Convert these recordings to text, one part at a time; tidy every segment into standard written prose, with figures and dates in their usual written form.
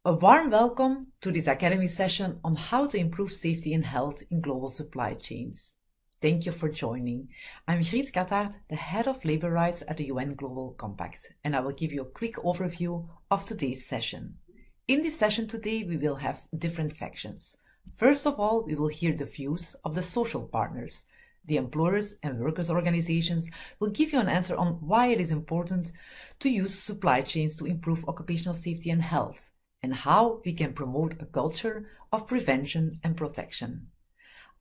A warm welcome to this Academy session on how to improve safety and health in global supply chains. Thank you for joining. I'm Griet Kattaert, the Head of Labor Rights at the UN Global Compact, and I will give you a quick overview of today's session. In this session today, we will have different sections. First of all, we will hear the views of the social partners. The employers and workers organizations will give you an answer on why it is important to use supply chains to improve occupational safety and health, and how we can promote a culture of prevention and protection.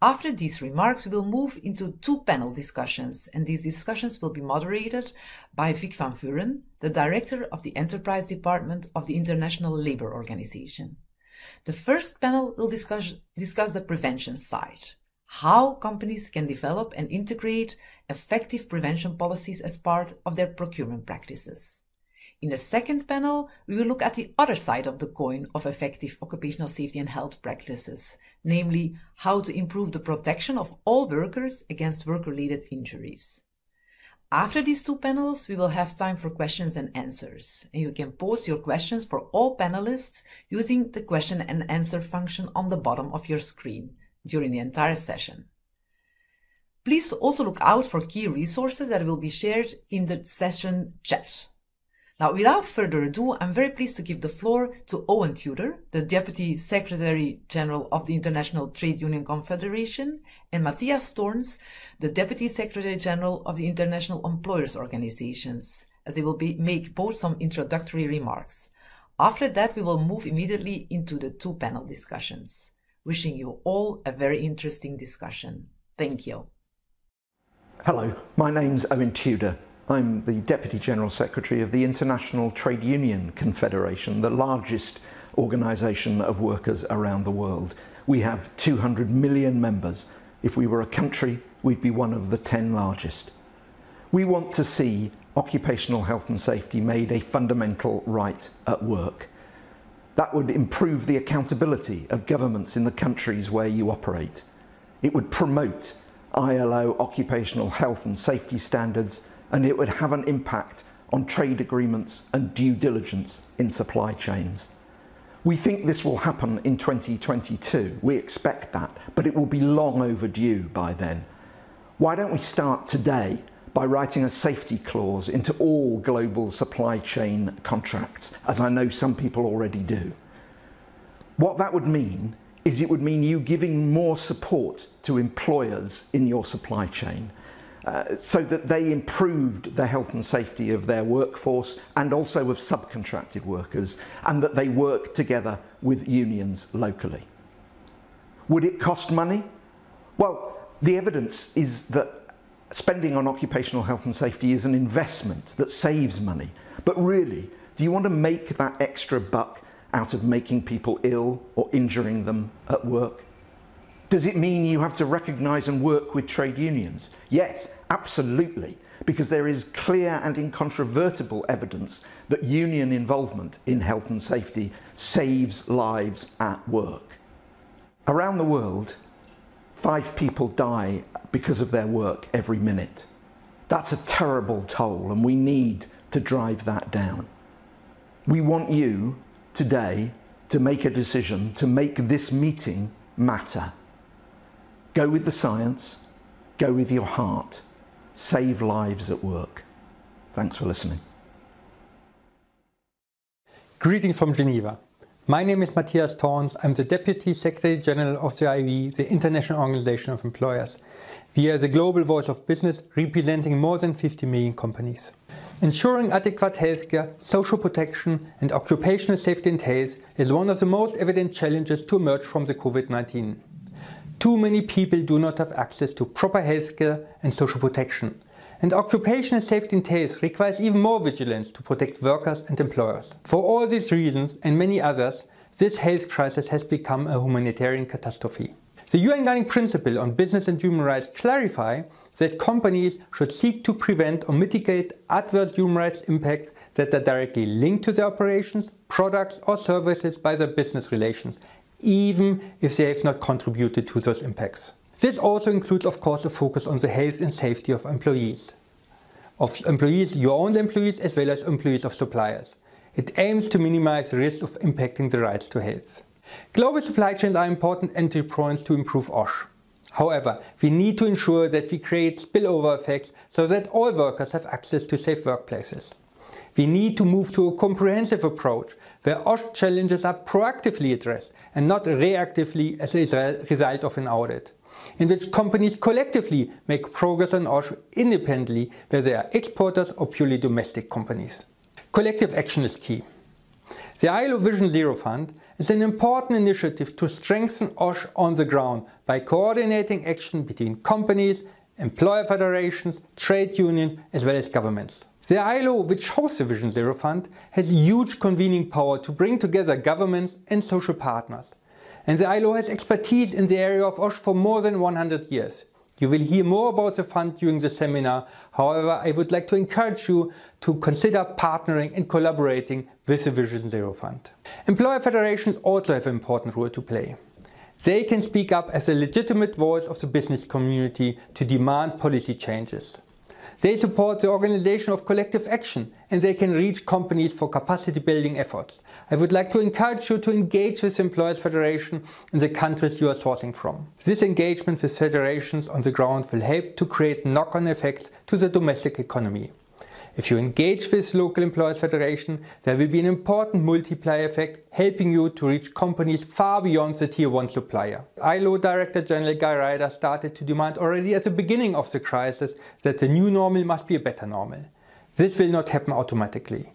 After these remarks, we will move into two panel discussions, and these discussions will be moderated by Vic van Vuren, the Director of the Enterprise Department of the International Labour Organization. The first panel will discuss the prevention side, how companies can develop and integrate effective prevention policies as part of their procurement practices. In the second panel, we will look at the other side of the coin of effective occupational safety and health practices, namely how to improve the protection of all workers against work-related injuries. After these two panels, we will have time for questions and answers, and you can post your questions for all panelists using the question and answer function on the bottom of your screen during the entire session. Please also look out for key resources that will be shared in the session chat. Now, without further ado, I'm very pleased to give the floor to Owen Tudor, the Deputy Secretary General of the International Trade Union Confederation, and Matthias Storns, the Deputy Secretary General of the International Employers Organizations, as they will make both some introductory remarks. After that, we will move immediately into the two panel discussions. Wishing you all a very interesting discussion. Thank you. Hello, my name's Owen Tudor. I'm the Deputy General Secretary of the International Trade Union Confederation, the largest organisation of workers around the world. We have 200 million members. If we were a country, we'd be one of the 10 largest. We want to see occupational health and safety made a fundamental right at work. That would improve the accountability of governments in the countries where you operate. It would promote ILO occupational health and safety standards, and it would have an impact on trade agreements and due diligence in supply chains. We think this will happen in 2022. We expect that, but it will be long overdue by then. Why don't we start today by writing a safety clause into all global supply chain contracts, as I know some people already do? What that would mean is it would mean you giving more support to employers in your supply chain, so that they improved the health and safety of their workforce and also of subcontracted workers, and that they work together with unions locally. Would it cost money? Well, the evidence is that spending on occupational health and safety is an investment that saves money. But really, do you want to make that extra buck out of making people ill or injuring them at work? Does it mean you have to recognise and work with trade unions? Yes, absolutely, because there is clear and incontrovertible evidence that union involvement in health and safety saves lives at work. Around the world, 5 people die because of their work every minute. That's a terrible toll, and we need to drive that down. We want you today to make a decision to make this meeting matter. Go with the science, go with your heart, save lives at work. Thanks for listening. Greetings from Geneva. My name is Matthias Storns. I'm the Deputy Secretary General of the IEV, the International Organization of Employers. We are the global voice of business, representing more than 50 million companies. Ensuring adequate healthcare, social protection and occupational safety and health is one of the most evident challenges to emerge from the COVID-19. Too many people do not have access to proper healthcare and social protection, and occupational safety and health requires even more vigilance to protect workers and employers. For all these reasons and many others, this health crisis has become a humanitarian catastrophe. The UN Guiding Principle on Business and Human Rights clarify that companies should seek to prevent or mitigate adverse human rights impacts that are directly linked to their operations, products or services by their business relations, even if they have not contributed to those impacts. This also includes, of course, a focus on the health and safety of employees, your own employees as well as employees of suppliers. It aims to minimize the risk of impacting the rights to health. Global supply chains are important entry points to improve OSH. However, we need to ensure that we create spillover effects so that all workers have access to safe workplaces. We need to move to a comprehensive approach where OSH challenges are proactively addressed and not reactively as a result of an audit, in which companies collectively make progress on OSH independently, whether they are exporters or purely domestic companies. Collective action is key. The ILO Vision Zero Fund is an important initiative to strengthen OSH on the ground by coordinating action between companies, employer federations, trade unions, as well as governments. The ILO, which hosts the Vision Zero Fund, has huge convening power to bring together governments and social partners. And the ILO has expertise in the area of OSH for more than 100 years. You will hear more about the fund during the seminar. However, I would like to encourage you to consider partnering and collaborating with the Vision Zero Fund. Employer federations also have an important role to play. They can speak up as a legitimate voice of the business community to demand policy changes. They support the organization of collective action, and they can reach companies for capacity building efforts. I would like to encourage you to engage with Employers Federation in the countries you are sourcing from. This engagement with federations on the ground will help to create knock-on effects to the domestic economy. If you engage with local Employers Federation, there will be an important multiplier effect helping you to reach companies far beyond the Tier 1 supplier. ILO Director General Guy Ryder started to demand already at the beginning of the crisis that the new normal must be a better normal. This will not happen automatically.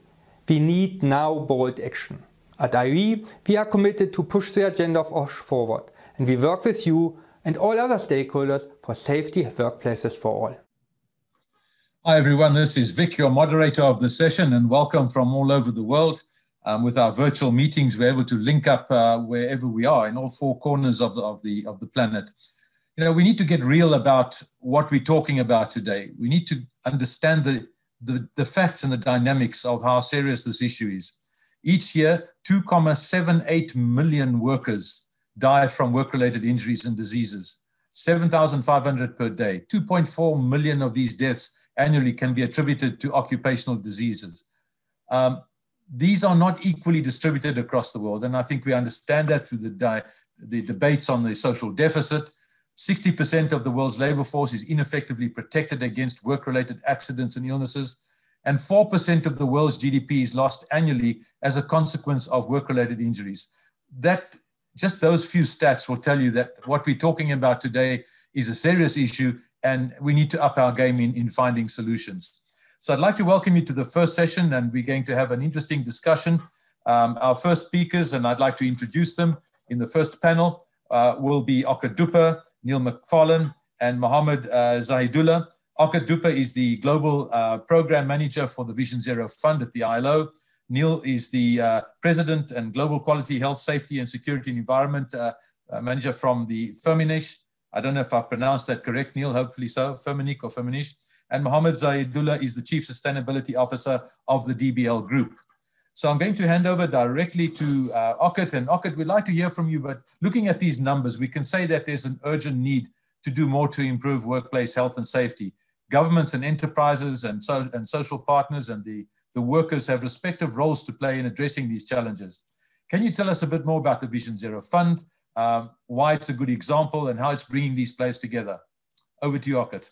We need now bold action. At IE, we are committed to push the agenda of OSH forward, and we work with you and all other stakeholders for safety workplaces for all. Hi everyone, this is Vic, your moderator of the session, and welcome from all over the world. With our virtual meetings, we're able to link up wherever we are in all four corners of the planet. You know, we need to get real about what we're talking about today. We need to understand the facts and the dynamics of how serious this issue is. Each year, 2.78 million workers die from work-related injuries and diseases, 7,500 per day. 2.4 million of these deaths annually can be attributed to occupational diseases. These are not equally distributed across the world, and I think we understand that through the debates on the social deficit. 60% of the world's labor force is ineffectively protected against work-related accidents and illnesses, and 4% of the world's GDP is lost annually as a consequence of work-related injuries. Just those few stats will tell you that what we're talking about today is a serious issue, and we need to up our game in finding solutions. So I'd like to welcome you to the first session, and we're going to have an interesting discussion. Our first speakers, and I'd like to introduce them in the first panel, will be Ockert Dupper, Neil McFarlane, and Mohammed Zahidullah. Ockert Dupper is the Global Program Manager for the Vision Zero Fund at the ILO. Neil is the President and Global Quality, Health, Safety and Security and Environment Manager from the Firmenich. I don't know if I've pronounced that correct, Neil, hopefully so, Firmenich or Firmenich. And Mohammed Zahidullah is the Chief Sustainability Officer of the DBL Group. So I'm going to hand over directly to Ockert. And Ockert, we'd like to hear from you, but looking at these numbers, we can say that there's an urgent need to do more to improve workplace health and safety. Governments and enterprises and social partners and the workers have respective roles to play in addressing these challenges. Can you tell us a bit more about the Vision Zero Fund, why it's a good example, and how it's bringing these players together? Over to you, Ockert.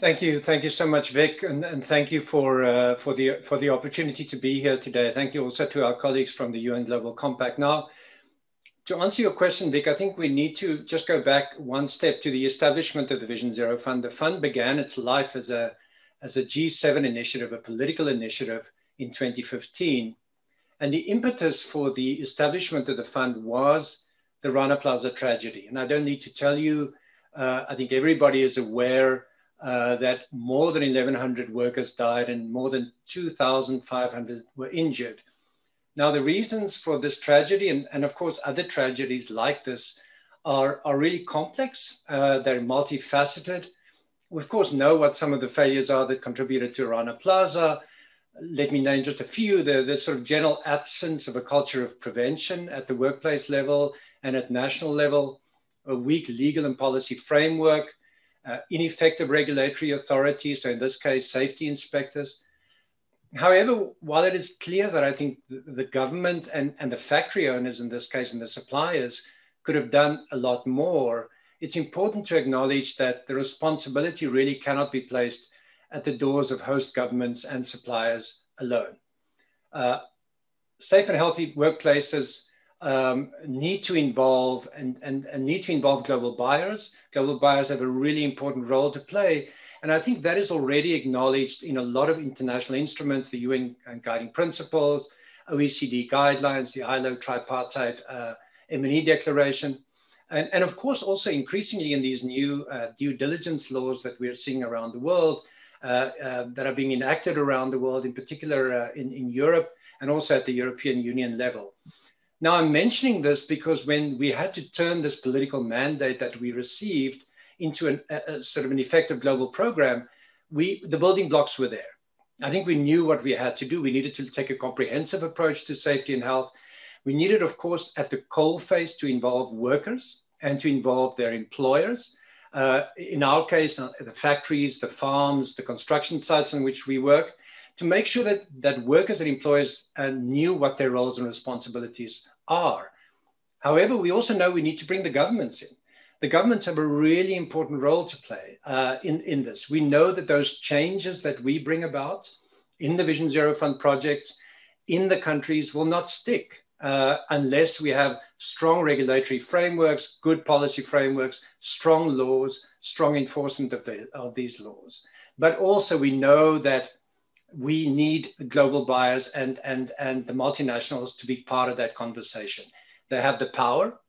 Thank you so much, Vic, and thank you for the opportunity to be here today. Thank you also to our colleagues from the UN Global Compact. Now, to answer your question, Vic, I think we need to just go back one step to the establishment of the Vision Zero Fund. The fund began its life as a G7 initiative, a political initiative in 2015. And the impetus for the establishment of the fund was the Rana Plaza tragedy. And I don't need to tell you, I think everybody is aware that more than 1,100 workers died and more than 2,500 were injured. Now, the reasons for this tragedy, and of course other tragedies like this, are really complex. They're multifaceted. We, of course, know what some of the failures are that contributed to Rana Plaza. Let me name just a few. The sort of general absence of a culture of prevention at the workplace level and at national level, a weak legal and policy framework, ineffective regulatory authorities, so in this case, safety inspectors, However, while it is clear that I think the government and the factory owners in this case and the suppliers could have done a lot more, it's important to acknowledge that the responsibility really cannot be placed at the doors of host governments and suppliers alone. Safe and healthy workplaces need to involve and need to involve global buyers. Global buyers have a really important role to play. And I think that is already acknowledged in a lot of international instruments, the UN Guiding Principles, OECD guidelines, the ILO tripartite M&E declaration. And of course, also increasingly in these new due diligence laws that we're seeing around the world, that are being enacted around the world, in particular in Europe and also at the European Union level. Now, I'm mentioning this because when we had to turn this political mandate that we received into a sort of an effective global program, the building blocks were there. I think we knew what we had to do. We needed to take a comprehensive approach to safety and health. We needed, of course, at the coalface to involve workers and to involve their employers. In our case, the factories, the farms, the construction sites on which we work, to make sure that workers and employers knew what their roles and responsibilities are. However, we also know we need to bring the governments in. The governments have a really important role to play in this. We know that those changes that we bring about in the Vision Zero Fund projects in the countries will not stick unless we have strong regulatory frameworks, good policy frameworks, strong laws, strong enforcement of these laws. But also we know that we need global buyers and the multinationals to be part of that conversation. They have the power,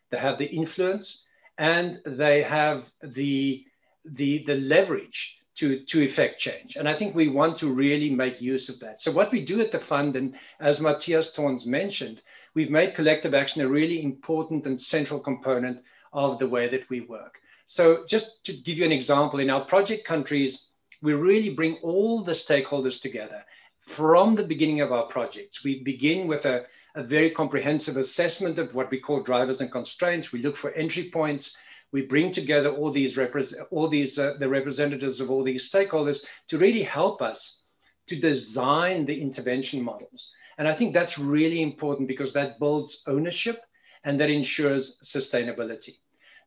they have the influence, and they have the leverage to effect change. And I think we want to really make use of that. So what we do at the fund, and as Matthias Thorns mentioned, we've made collective action a really important and central component of the way that we work. So just to give you an example, in our project countries, we really bring all the stakeholders together from the beginning of our projects. We begin with a very comprehensive assessment of what we call drivers and constraints. We look for entry points. We bring together all these the representatives of all these stakeholders to really help us to design the intervention models. And I think that's really important because that builds ownership and that ensures sustainability.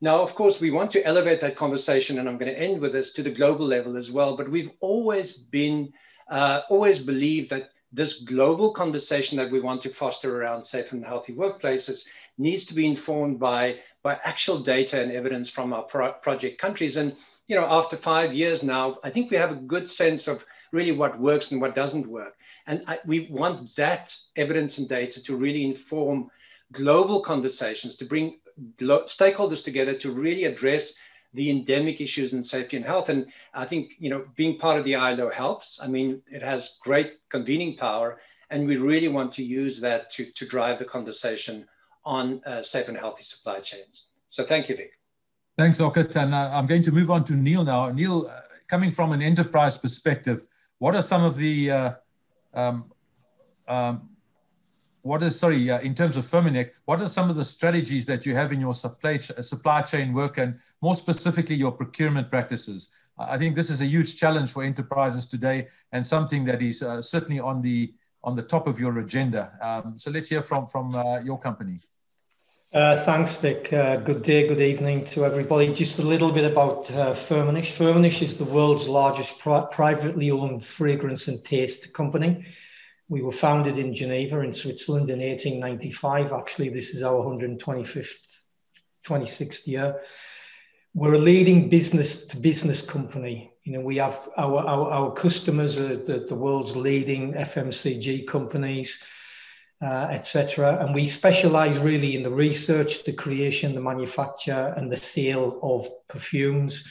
Now, of course, we want to elevate that conversation, and I'm going to end with this, to the global level as well. But we've always believed that this global conversation that we want to foster around safe and healthy workplaces needs to be informed by actual data and evidence from our project countries. And after 5 years now, I think we have a good sense of really what works and what doesn't work. And we want that evidence and data to really inform global conversations, to bring stakeholders together to really address the endemic issues in safety and health. And I think, being part of the ILO helps. I mean, it has great convening power, and we really want to use that to drive the conversation on safe and healthy supply chains. So thank you, Vic. Thanks, Ockert. And I'm going to move on to Neil now. Neil, coming from an enterprise perspective, what are some of the, in terms of Firmenich, what are some of the strategies that you have in your supply chain work, and more specifically your procurement practices? I think this is a huge challenge for enterprises today, and something that is certainly on the top of your agenda. So let's hear from your company. Thanks, Vic. Good day, good evening to everybody. Just a little bit about Firmenich. Firmenich is the world's largest privately owned fragrance and taste company. We were founded in Geneva in Switzerland in 1895. Actually, this is our 126th year. We're a leading business-to-business company. We have our customers are the world's leading FMCG companies, etc. And we specialize really in the research, the creation, the manufacture, and the sale of perfumes,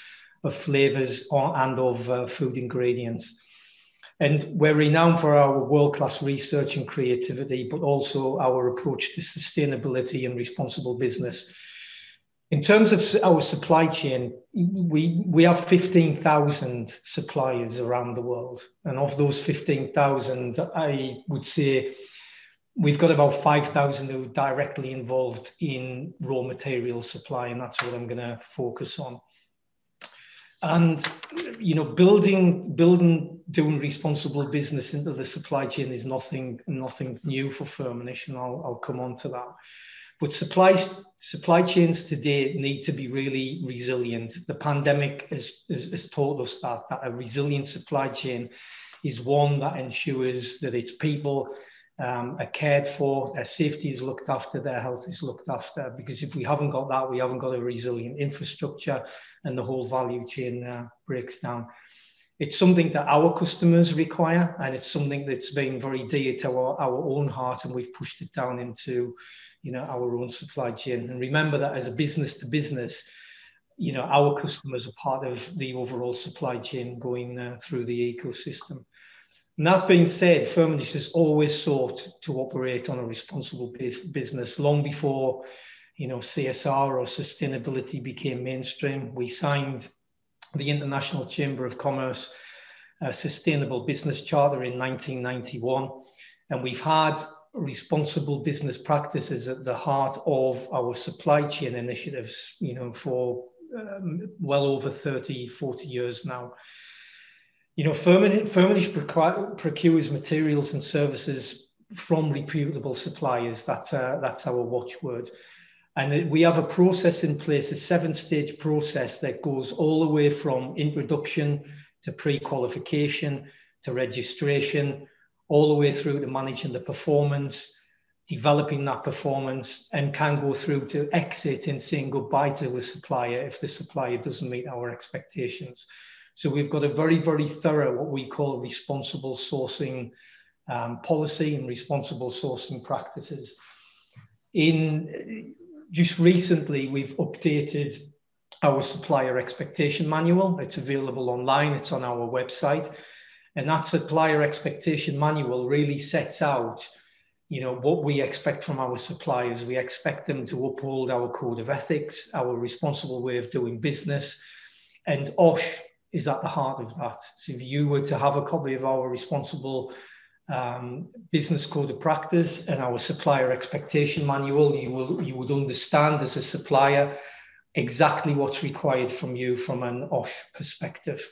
of flavors, and of food ingredients. And we're renowned for our world-class research and creativity, but also our approach to sustainability and responsible business. In terms of our supply chain, we have 15,000 suppliers around the world. And of those 15,000, I would say we've got about 5,000 who are directly involved in raw material supply, and that's what I'm going to focus on. And, you know, doing responsible business into the supply chain is nothing new for Firmenich, and I'll come on to that. But supply chains today need to be really resilient. The pandemic has taught us that a resilient supply chain is one that ensures that its people are cared for, their safety is looked after, their health is looked after. Because if we haven't got that, we haven't got a resilient infrastructure, and the whole value chain breaks down. It's something that our customers require, and it's something that's been very dear to our own heart, and we've pushed it down into, you know, our own supply chain. And remember that as a business to business, you know, our customers are part of the overall supply chain going through the ecosystem. And that being said, Firmenich has always sought to operate on a responsible business. Long before, you know, CSR or sustainability became mainstream, we signed the International Chamber of Commerce Sustainable Business Charter in 1991, and we've had responsible business practices at the heart of our supply chain initiatives, you know, for well over 30, 40 years now. You know, Firmenich procures materials and services from reputable suppliers. That's our watchword. And we have a process in place, a 7-stage process that goes all the way from introduction to pre-qualification to registration, all the way through to managing the performance, developing that performance, and can go through to exit and saying goodbye to a supplier if the supplier doesn't meet our expectations. So we've got a very, very thorough, what we call responsible sourcing policy and responsible sourcing practices. Just recently, we've updated our supplier expectation manual. It's available online, it's on our website. And that supplier expectation manual really sets out, you know, what we expect from our suppliers. We expect them to uphold our code of ethics, our responsible way of doing business, and OSH is at the heart of that. So if you were to have a copy of our responsible business code of practice and our supplier expectation manual, you would understand as a supplier exactly what's required from you from an OSH perspective.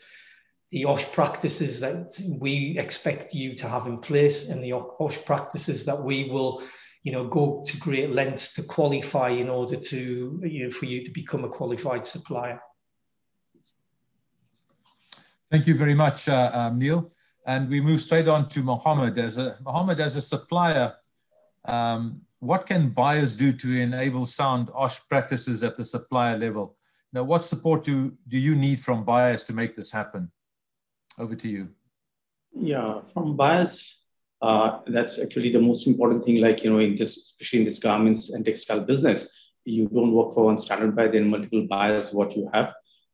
The OSH practices that we expect you to have in place, and the OSH practices that we will, you know, go to great lengths to qualify in order to, you know, for you to become a qualified supplier. Thank you very much, Neil. And we move straight on to Mohammed. Mohammed, as a supplier, what can buyers do to enable sound OSH practices at the supplier level? Now, what support do you need from buyers to make this happen? Over to you. Yeah, from buyers, that's actually the most important thing. Like, you know, especially in this garments and textile business, you don't work for one standard buyer, then multiple buyers what you have.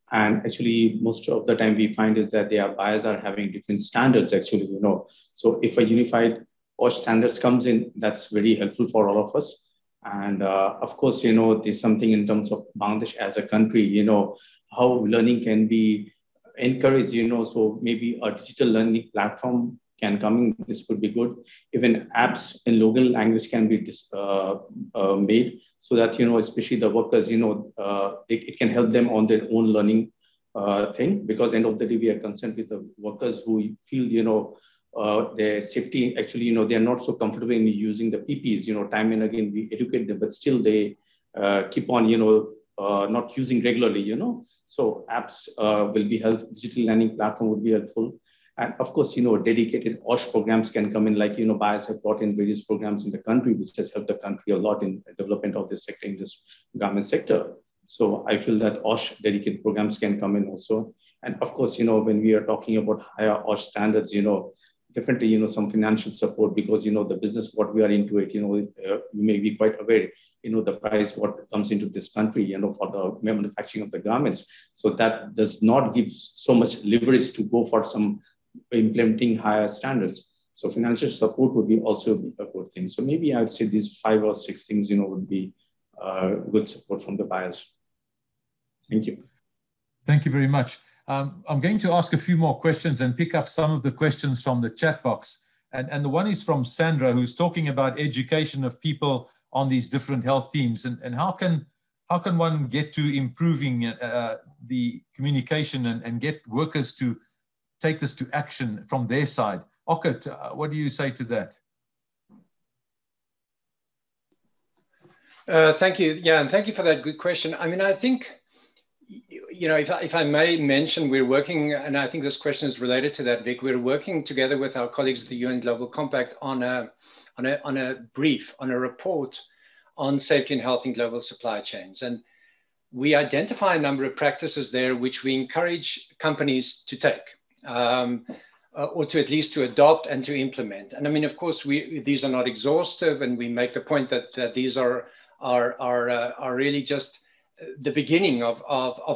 And actually, most of the time we find is that their buyers are having different standards, actually, you know. So if a unified OSH standards comes in, that's very helpful for all of us. And of course, you know, there's something in terms of Bangladesh as a country, you know, how learning can be encouraged, you know, so maybe a digital learning platform can come in. This could be good. Even apps in local language can be made so that, you know, especially the workers, you know, it can help them on their own learning thing, because end of the day, we are concerned with the workers who feel, you know, their safety, actually, you know, they're not so comfortable in using the PPs, you know, time and again, we educate them, but still they keep on, you know, not using regularly, you know. So apps will be helpful, digital learning platform would be helpful. And of course, you know, dedicated OSH programs can come in, like, you know, buyers have brought in various programs in the country, which has helped the country a lot in the development of this sector, in this garment sector. So I feel that OSH dedicated programs can come in also. And of course, you know, when we are talking about higher OSH standards, you know, definitely, you know, some financial support, because, you know, the business, what we are into it, you know, you may be quite aware, you know, the price, what comes into this country, you know, for the manufacturing of the garments. So that does not give so much leverage to go for some implementing higher standards. So financial support would be also a good thing. So maybe I would say these 5 or 6 things, you know, would be good support from the buyers. Thank you. Thank you very much. I'm going to ask a few more questions and pick up some of the questions from the chat box. And the one is from Sandra, who's talking about education of people on these different health themes. And how can how can one get to improving the communication and get workers to take this to action from their side? Ockert, what do you say to that? Thank you. Yeah, and thank you for that good question. I mean, I think, you know, if I may mention, we're working, and I think this question is related to that, Vic. We're working together with our colleagues at the UN Global Compact on a brief, on a report on safety and health in global supply chains. And we identify a number of practices there which we encourage companies to take, or to at least to adopt and to implement. And I mean, of course, these are not exhaustive, and we make the point that these are really just the beginning of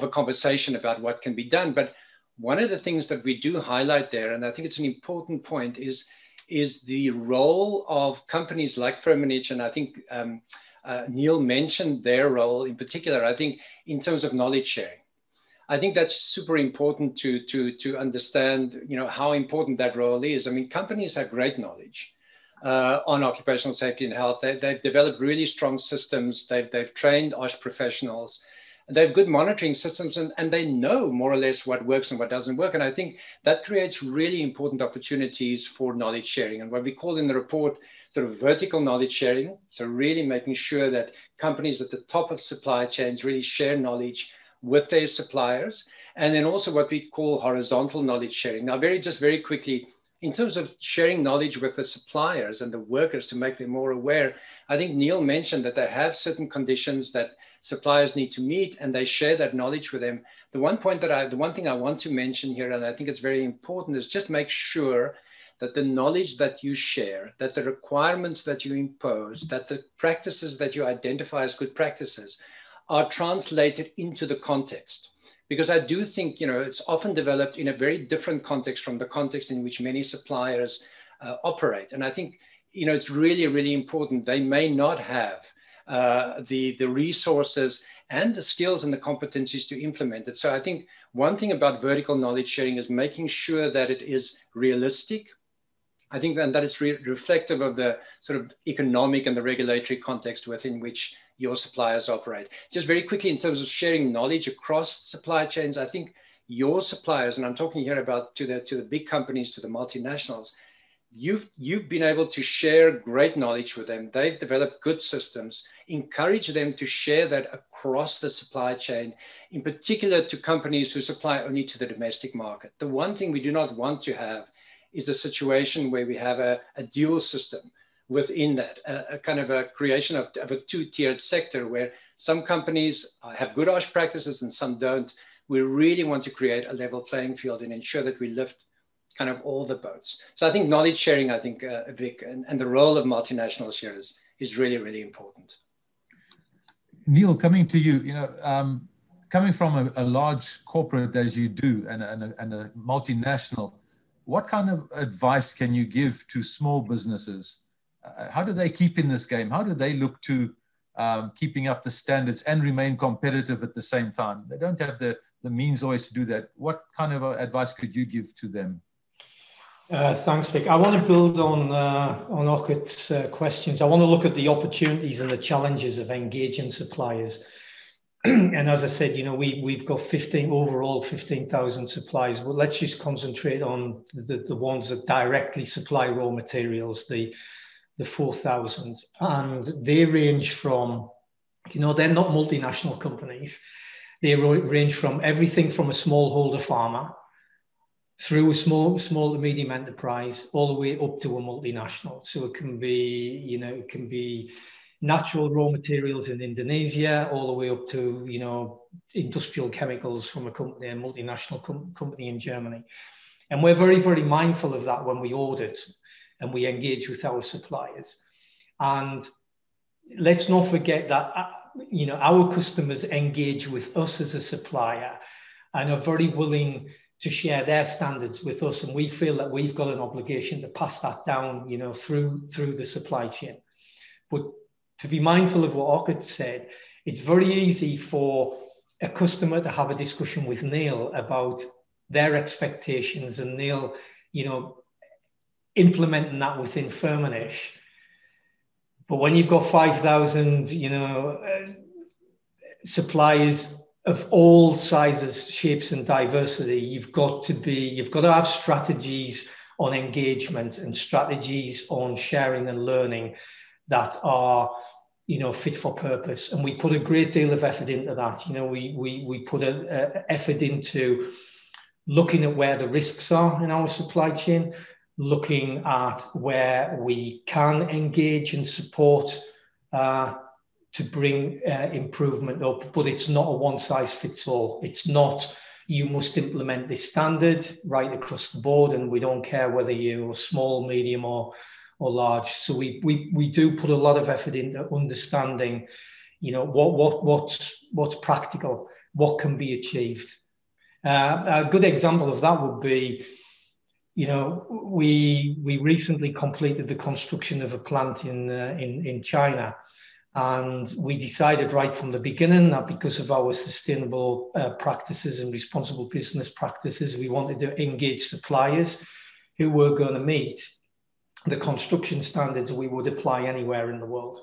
a conversation about what can be done. But one of the things that we do highlight there, and I think it's an important point, is the role of companies like Firmenich, and I think Neil mentioned their role in particular, I think, in terms of knowledge sharing. I think that's super important to understand, you know, how important that role is. I mean, companies have great knowledge on occupational safety and health. They've developed really strong systems. They've trained OSH professionals. They have good monitoring systems, and they know more or less what works and what doesn't work. And I think that creates really important opportunities for knowledge sharing, and what we call in the report sort of vertical knowledge sharing. So really making sure that companies at the top of supply chains really share knowledge with their suppliers. And then also what we call horizontal knowledge sharing. Now, very quickly, in terms of sharing knowledge with the suppliers and the workers to make them more aware, I think Neil mentioned that they have certain conditions that suppliers need to meet, and they share that knowledge with them. The one thing I want to mention here, and I think it's very important, is just make sure that the knowledge that you share, that the requirements that you impose, that the practices that you identify as good practices are translated into the context. Because I do think, you know, it's often developed in a very different context from the context in which many suppliers operate. And I think, you know, it's really, really important. They may not have the resources and the skills and the competencies to implement it. So I think one thing about vertical knowledge sharing is making sure that it is realistic. I think that it's reflective of the sort of economic and the regulatory context within which your suppliers operate. Just very quickly, in terms of sharing knowledge across supply chains, I think your suppliers, and I'm talking here about to the big companies, to the multinationals, you've been able to share great knowledge with them. They've developed good systems. Encourage them to share that across the supply chain, in particular to companies who supply only to the domestic market. The one thing we do not want to have is a situation where we have a dual system within that, a kind of a creation of a two-tiered sector where some companies have good OSH practices and some don't. We really want to create a level playing field and ensure that we lift kind of all the boats. So I think knowledge sharing, I think, Vic, and the role of multinationals here is really, really important. Neil, coming to you, you know, coming from a large corporate as you do and a multinational, what kind of advice can you give to small businesses? How do they keep in this game? How do they look to keeping up the standards and remain competitive at the same time? They don't have the means always to do that. What kind of advice could you give to them? Thanks, Vic. I want to build on Ockert's questions. I want to look at the opportunities and the challenges of engaging suppliers. And as I said, you know, we've got 15,000 suppliers, but let's just concentrate on the ones that directly supply raw materials, the 4,000. And they range from, you know, they're not multinational companies. They range from everything from a smallholder farmer through a small to medium enterprise, all the way up to a multinational. So it can be, you know, it can be natural raw materials in Indonesia, all the way up to, you know, industrial chemicals from a company, a multinational company in Germany. And we're very, very mindful of that when we audit and we engage with our suppliers. And let's not forget that, you know, our customers engage with us as a supplier and are very willing to share their standards with us. And we feel that we've got an obligation to pass that down, you know, through the supply chain. But to be mindful of what Ockert said, it's very easy for a customer to have a discussion with Neil about their expectations, and Neil, you know, implementing that within Firmenich. But when you've got 5,000, you know, suppliers of all sizes, shapes, and diversity, you've got to have strategies on engagement and strategies on sharing and learning that are, fit for purpose. And we put a great deal of effort into that. We put effort into looking at where the risks are in our supply chain, looking at where we can engage and support to bring improvement up, but it's not a one size fits all. It's not, you must implement this standard right across the board, and we don't care whether you're small, medium, or large. So we do put a lot of effort into understanding, what's practical, what can be achieved. A good example of that would be, we recently completed the construction of a plant in China. And we decided right from the beginning that because of our sustainable practices and responsible business practices, we wanted to engage suppliers who were going to meet the construction standards we would apply anywhere in the world.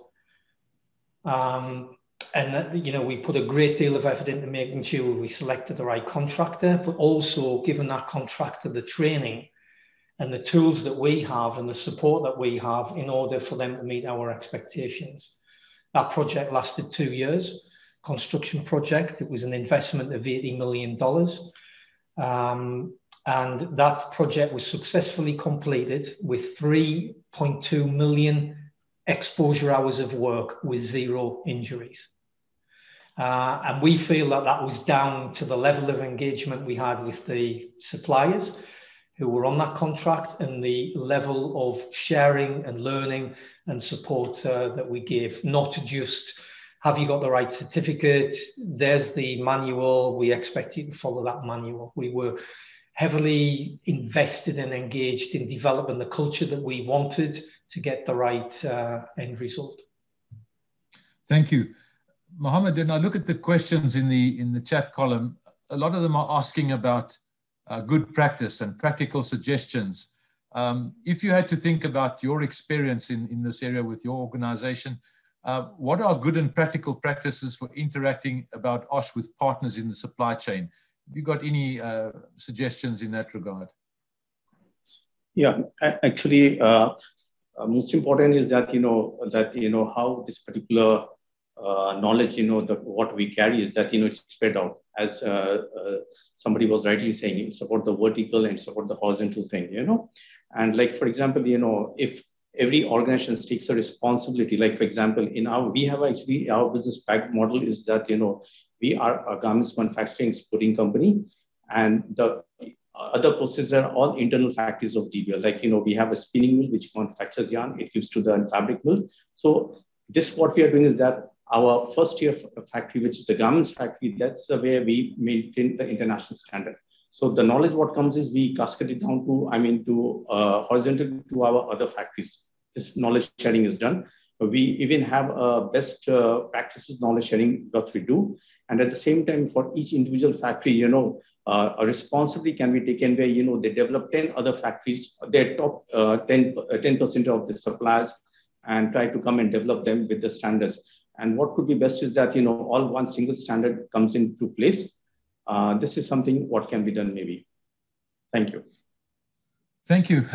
And that, we put a great deal of effort into making sure we selected the right contractor, but also given that contractor the training and the tools that we have and the support that we have in order for them to meet our expectations. That project lasted 2 years, construction project. It was an investment of $80 million. And that project was successfully completed with 3.2 million exposure hours of work with 0 injuries. And we feel that that was down to the level of engagement we had with the suppliers who were on that contract and the level of sharing and learning and support that we gave. Not just, have you got the right certificate? There's the manual. We expect you to follow that manual. We were heavily invested and engaged in developing the culture that we wanted to get the right end result. Thank you. Mohammed, when I look at the questions in the chat column, a lot of them are asking about good practice and practical suggestions. If you had to think about your experience in this area with your organization, what are good and practical practices for interacting about OSH with partners in the supply chain? Have you got any suggestions in that regard? Yeah, actually, most important is that, how this particular knowledge, what we carry is that, it's spread out. As somebody was rightly saying, it's about the vertical and it's about the horizontal thing, And like, for example, if every organization takes a responsibility, like, for example, we have actually, our business model is that, we are a garments manufacturing exporting company, and the other processes are all internal factories of DBL. Like, we have a spinning mill which manufactures yarn, it gives to the fabric mill. So this, what we are doing is that our first year factory, which is the garments factory, that's the way we maintain the international standard. So the knowledge what comes is we cascade it down to, horizontal to our other factories. This knowledge sharing is done. We even have best practices knowledge sharing that we do. And at the same time, for each individual factory, a responsibility can be taken where, they develop 10 other factories, their top 10% of the suppliers, and try to come and develop them with the standards. And what could be best is that, all one single standard comes into place. This is something what can be done maybe. Thank you. Thank you.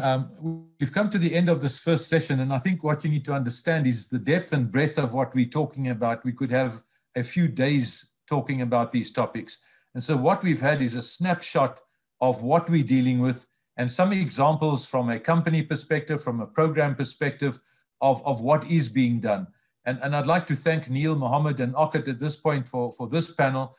We've come to the end of this first session, and I think what you need to understand is the depth and breadth of what we're talking about. We could have a few days talking about these topics. And so what we've had is a snapshot of what we're dealing with and some examples from a company perspective, from a program perspective of what is being done. And I'd like to thank Neil, Mohammed, and Ockert at this point for this panel,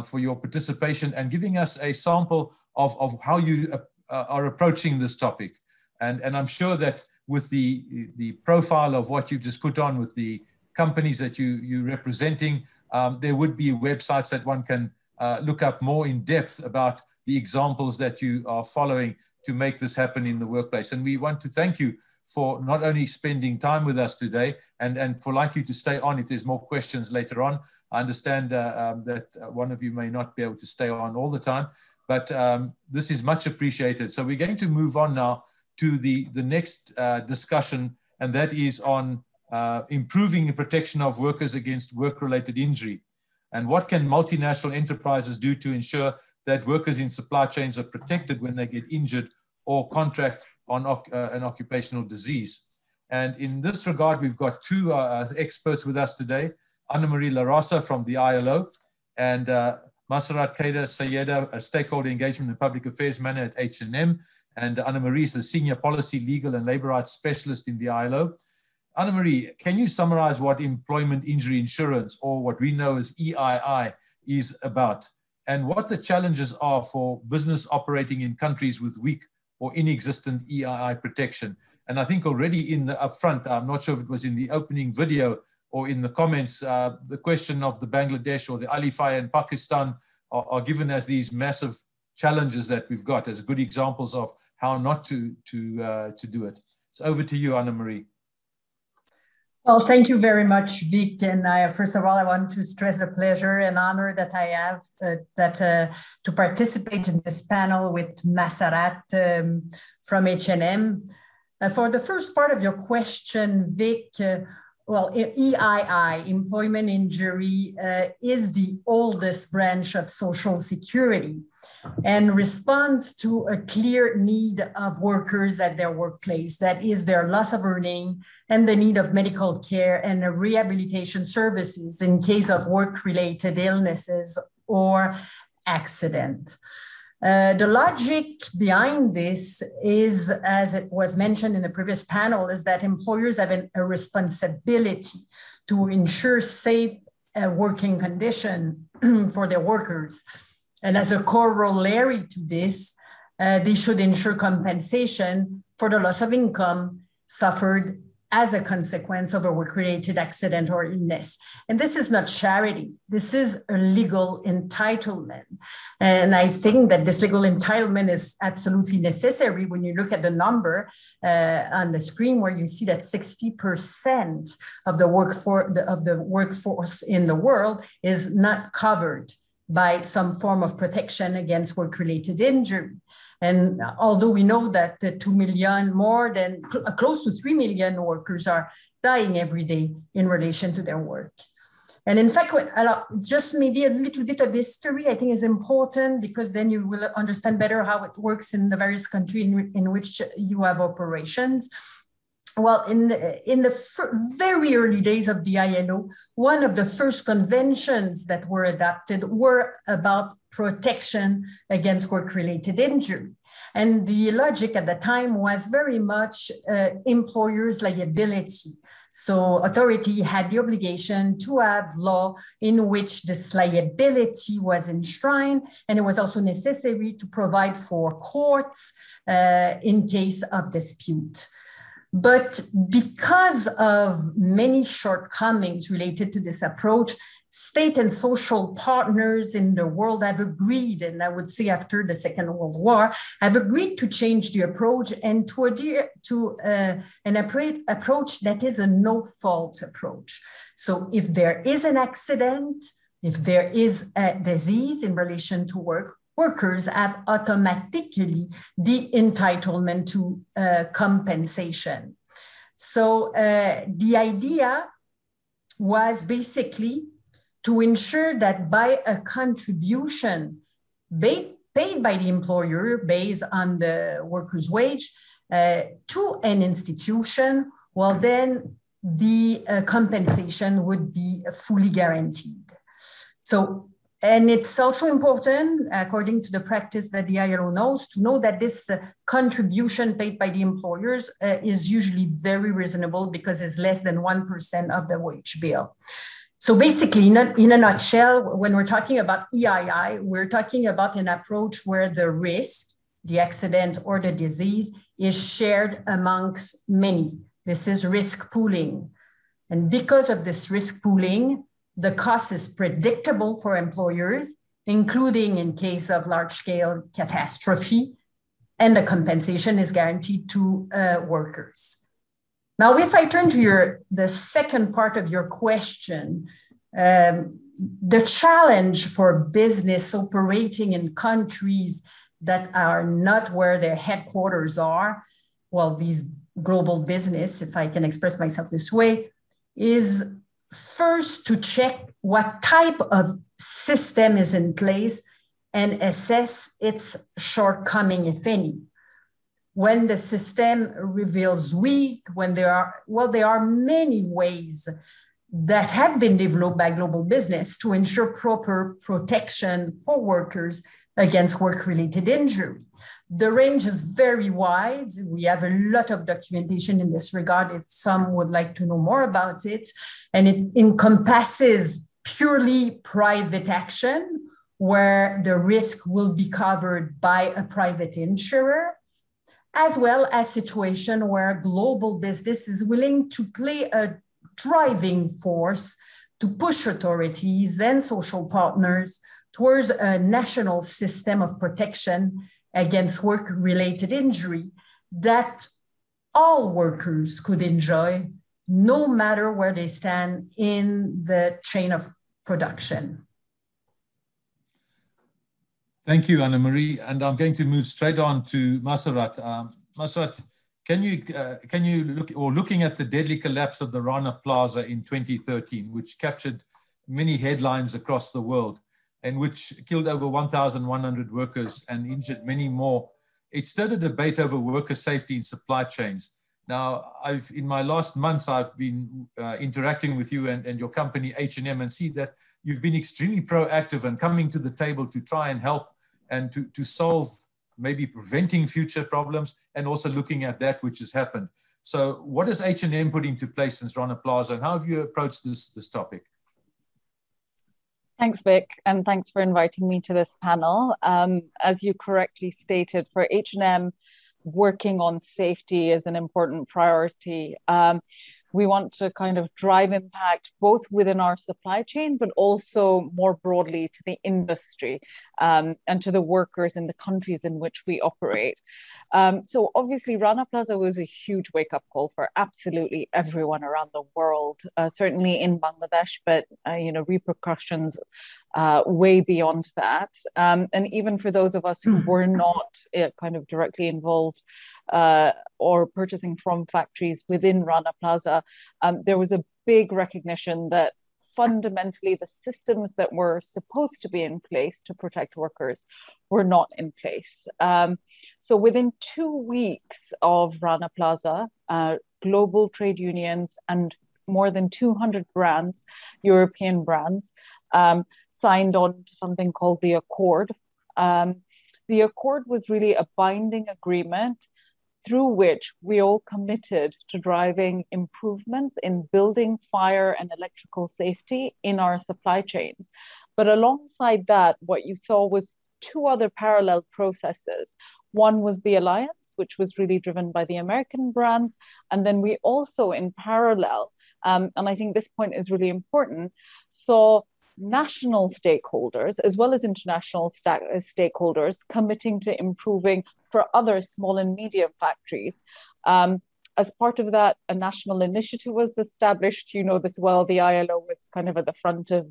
for your participation and giving us a sample of how you are approaching this topic. And I'm sure that with the profile of what you just put on with the companies that you're representing, there would be websites that one can look up more in depth about the examples that you are following to make this happen in the workplace. And we want to thank you for not only spending time with us today and for like you to stay on if there's more questions later on. I understand that one of you may not be able to stay on all the time, but this is much appreciated. So we're going to move on now to the next discussion, and that is on improving the protection of workers against work-related injury. And what can multinational enterprises do to ensure that workers in supply chains are protected when they get injured or contract on an occupational disease? And in this regard, we've got two experts with us today, Anna-Marie Rosa from the ILO and Masarat Kader Sayeda, a stakeholder engagement and public affairs manager at H&M. And Anna-Marie is the senior policy, legal and labor rights specialist in the ILO. Anna-Marie, can you summarize what employment injury insurance, or what we know as EII, is about, and what the challenges are for business operating in countries with weak or inexistent EII protection? And I think already in the upfront, I'm not sure if it was in the opening video or in the comments, the question of the Bangladesh or the Alifaya in Pakistan are given as these massive challenges that we've got as good examples of how not to do it. So over to you, Anna-Marie. Well, thank you very much, Vic. And first of all, I want to stress the pleasure and honor that I have to participate in this panel with Masarat from H&M. For the first part of your question, Vic, well, EII, employment injury, is the oldest branch of Social Security and responds to a clear need of workers at their workplace. That is their loss of earning and the need of medical care and rehabilitation services in case of work-related illnesses or accident. The logic behind this is, as it was mentioned in the previous panel, is that employers have a responsibility to ensure safe working condition for their workers. And as a corollary to this, they should ensure compensation for the loss of income suffered as a consequence of a work-related accident or illness. And this is not charity. This is a legal entitlement. And I think that this legal entitlement is absolutely necessary when you look at the number on the screen, where you see that 60% of the workforce in the world is not covered by some form of protection against work-related injury. And although we know that the 2 million, more than close to 3 million workers are dying every day in relation to their work. And in fact, just maybe a little bit of history, I think, is important, because then you will understand better how it works in the various countries in which you have operations. Well, in the very early days of the ILO, one of the first conventions that were adopted were about protection against work-related injury. And the logic at the time was very much employers' liability. So authority had the obligation to have law in which this liability was enshrined, and it was also necessary to provide for courts in case of dispute. But because of many shortcomings related to this approach, state and social partners in the world have agreed, and I would say after the Second World War, have agreed to change the approach and to adhere to an approach that is a no-fault approach. So if there is an accident, if there is a disease in relation to work, workers have automatically the entitlement to compensation. So the idea was basically to ensure that by a contribution paid by the employer based on the worker's wage to an institution, well, then the compensation would be fully guaranteed. So, and it's also important, according to the practice that the ILO knows, to know that this contribution paid by the employers is usually very reasonable, because it's less than 1% of the wage bill. So basically, in a nutshell, when we're talking about EII, we're talking about an approach where the risk, the accident or the disease, is shared amongst many. This is risk pooling. And because of this risk pooling, the cost is predictable for employers, including in case of large-scale catastrophe, and the compensation is guaranteed to workers. Now, if I turn to the second part of your question, the challenge for business operating in countries that are not where their headquarters are, well, these global business, if I can express myself this way, is first to check what type of system is in place and assess its shortcoming, if any. When the system reveals weak, when there are many ways that have been developed by global business to ensure proper protection for workers against work-related injury. The range is very wide. We have a lot of documentation in this regard if some would like to know more about it. And it encompasses purely private action where the risk will be covered by a private insurer, as well as situations where global business is willing to play a driving force to push authorities and social partners towards a national system of protection against work-related injury that all workers could enjoy, no matter where they stand in the chain of production. Thank you, Anna-Marie. And I'm going to move straight on to Masarat. Masarat, can you looking at the deadly collapse of the Rana Plaza in 2013, which captured many headlines across the world and which killed over 1,100 workers and injured many more, it stirred a debate over worker safety in supply chains. Now, in my last months, I've been interacting with you and your company, H&M, and see that you've been extremely proactive and coming to the table to try and help and to solve maybe preventing future problems and also looking at that which has happened. So what has H&M put into place since Rana Plaza, and how have you approached this topic? Thanks, Vic, and thanks for inviting me to this panel. As you correctly stated, for H&M, working on safety is an important priority. We want to kind of drive impact both within our supply chain, but also more broadly to the industry and to the workers in the countries in which we operate. So obviously Rana Plaza was a huge wake-up call for absolutely everyone around the world, certainly in Bangladesh, but repercussions way beyond that. And even for those of us who were not kind of directly involved or purchasing from factories within Rana Plaza, there was a big recognition that fundamentally the systems that were supposed to be in place to protect workers were not in place. So within 2 weeks of Rana Plaza, global trade unions and more than 200 brands, European brands, signed on to something called the Accord. The Accord was really a binding agreement through which we all committed to driving improvements in building, fire, and electrical safety in our supply chains. But alongside that, what you saw was 2 other parallel processes. One was the Alliance, which was really driven by the American brands. And then we also, in parallel, and I think this point is really important, saw national stakeholders as well as international stakeholders committing to improving for other small and medium factories. As part of that, a national initiative was established. You know this well, the ILO was kind of at the front of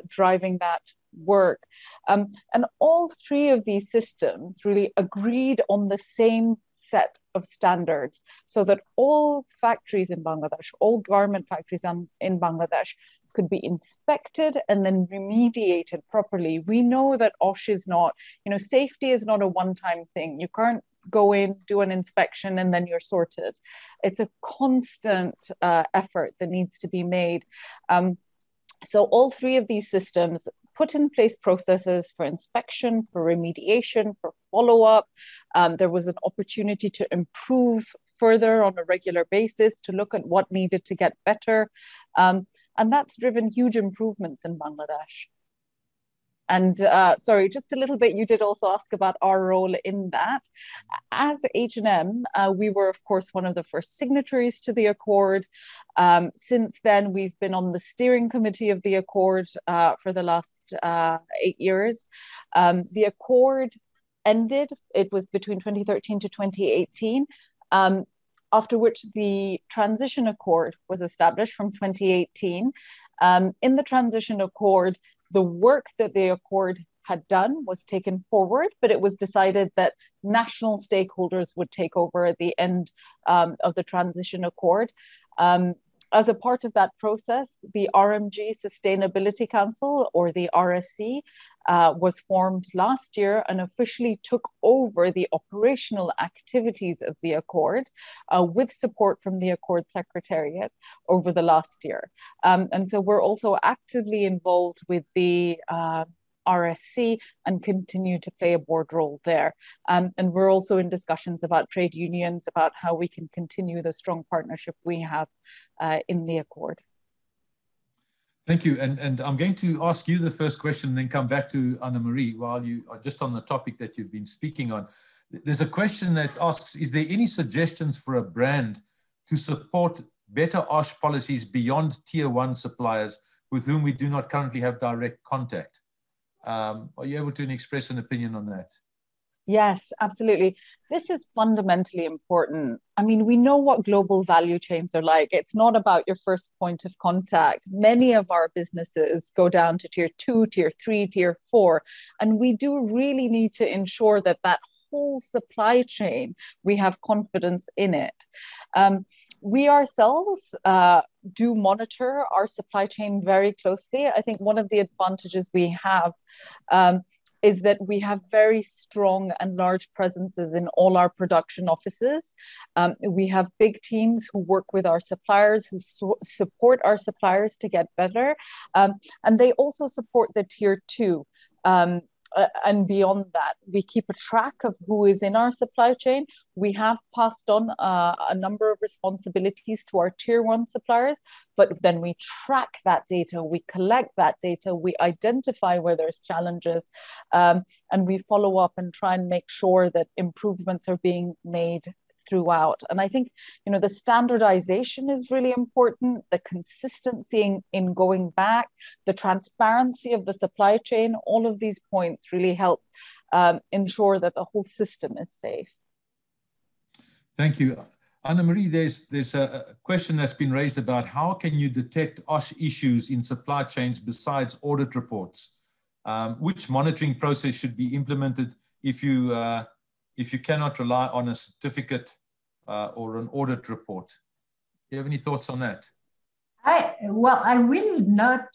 driving that work. And all 3 of these systems really agreed on the same set of standards so that all factories in Bangladesh, all garment factories in Bangladesh could be inspected and then remediated properly. We know that OSH is not, safety is not a one-time thing. You can't go in, do an inspection, and then you're sorted. It's a constant effort that needs to be made. So all 3 of these systems put in place processes for inspection, for remediation, for follow-up. There was an opportunity to improve further on a regular basis, to look at what needed to get better. And that's driven huge improvements in Bangladesh. And sorry, just a little bit, you did also ask about our role in that. As H&M, we were, of course, one of the first signatories to the Accord. Since then, we've been on the steering committee of the Accord for the last 8 years. The Accord ended, it was between 2013 to 2018. After which the Transition Accord was established from 2018. In the Transition Accord, the work that the Accord had done was taken forward, but it was decided that national stakeholders would take over at the end of the Transition Accord. As a part of that process, the RMG Sustainability Council, or the RSC, was formed last year and officially took over the operational activities of the Accord with support from the Accord Secretariat over the last year. And so we're also actively involved with the RSC and continue to play a board role there. And we're also in discussions about trade unions, about how we can continue the strong partnership we have in the Accord. Thank you. And I'm going to ask you the first question and then come back to Anna-Marie while you are just on the topic that you've been speaking on. There's a question that asks, is there any suggestions for a brand to support better OSH policies beyond tier 1 suppliers with whom we do not currently have direct contact? Are you able to express an opinion on that? Yes, absolutely. This is fundamentally important. I mean, we know what global value chains are like. It's not about your first point of contact. Many of our businesses go down to tier 2, tier 3, tier 4, and we do really need to ensure that that whole supply chain, we have confidence in it. We ourselves do monitor our supply chain very closely. I think one of the advantages we have is that we have very strong and large presences in all our production offices. We have big teams who work with our suppliers, who support our suppliers to get better. And they also support the tier 2. And beyond that, we keep a track of who is in our supply chain. We have passed on a number of responsibilities to our tier 1 suppliers, but then we track that data, we collect that data, we identify where there's challenges, and we follow up and try and make sure that improvements are being made throughout. And I think, you know, the standardization is really important, the consistency in going back, the transparency of the supply chain, all of these points really help ensure that the whole system is safe. Thank you. Anna-Marie, there's a question that's been raised about how can you detect OSH issues in supply chains besides audit reports? Which monitoring process should be implemented if you cannot rely on a certificate or an audit report? Do you have any thoughts on that? I will not,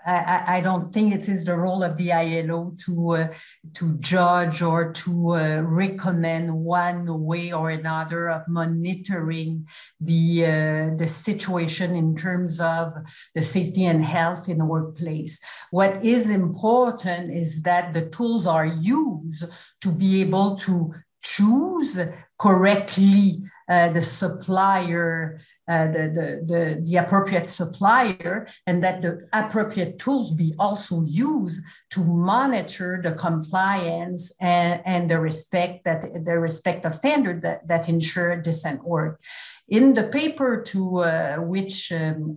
I don't think it is the role of the ILO to judge or to recommend one way or another of monitoring the situation in terms of the safety and health in the workplace. What is important is that the tools are used to be able to choose correctly the supplier, the appropriate supplier, and that the appropriate tools be also used to monitor the compliance and the respect of standards that ensure decent work. In the paper to which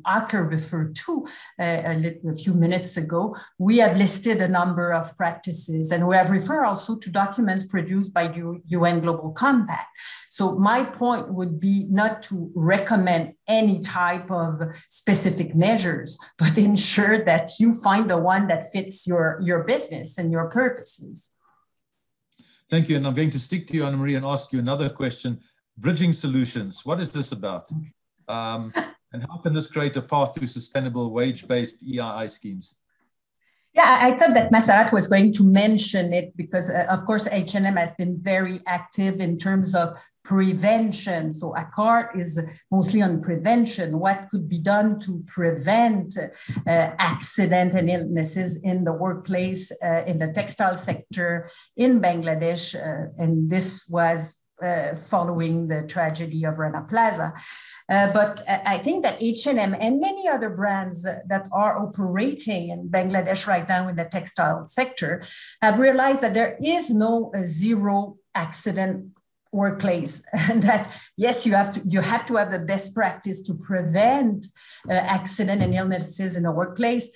Ockert referred to a few minutes ago, we have listed a number of practices, and we have referred also to documents produced by the UN Global Compact. So my point would be not to recommend any type of specific measures, but ensure that you find the one that fits your business and your purposes. Thank you. And I'm going to stick to you, Anna-Marie, and ask you another question. Bridging solutions, what is this about? And how can this create a path to sustainable wage-based EII schemes? Yeah, I thought that Masarat was going to mention it because, of course, H&M has been very active in terms of prevention. So Ockert is mostly on prevention. What could be done to prevent accident and illnesses in the workplace, in the textile sector in Bangladesh? And this was following the tragedy of Rana Plaza. But I think that H&M and many other brands that are operating in Bangladesh right now in the textile sector have realized that there is no zero accident workplace, and that yes, you have to have the best practice to prevent accident and illnesses in the workplace,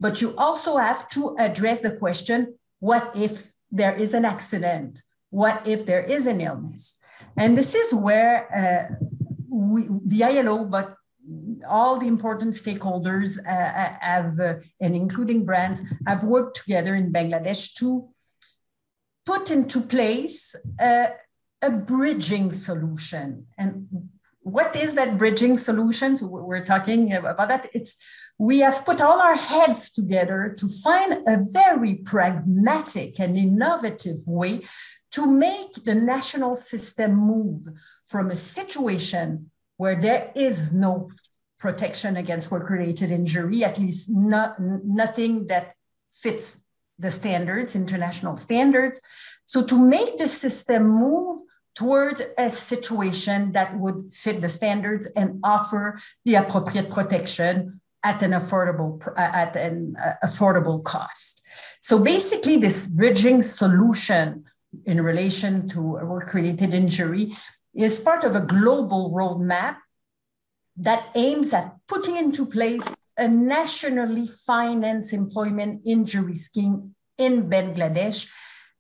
but you also have to address the question, what if there is an accident? What if there is an illness? And this is where the ILO, but all the important stakeholders have, and including brands, have worked together in Bangladesh to put into place a bridging solution. And what is that bridging solutions? We're talking about that. We have put all our heads together to find a very pragmatic and innovative way to make the national system move from a situation where there is no protection against work-related injury, at least nothing that fits the standards, international standards. So to make the system move toward a situation that would fit the standards and offer the appropriate protection at an affordable cost. So basically, this bridging solution in relation to work-related injury is part of a global roadmap that aims at putting into place a nationally financed employment injury scheme in Bangladesh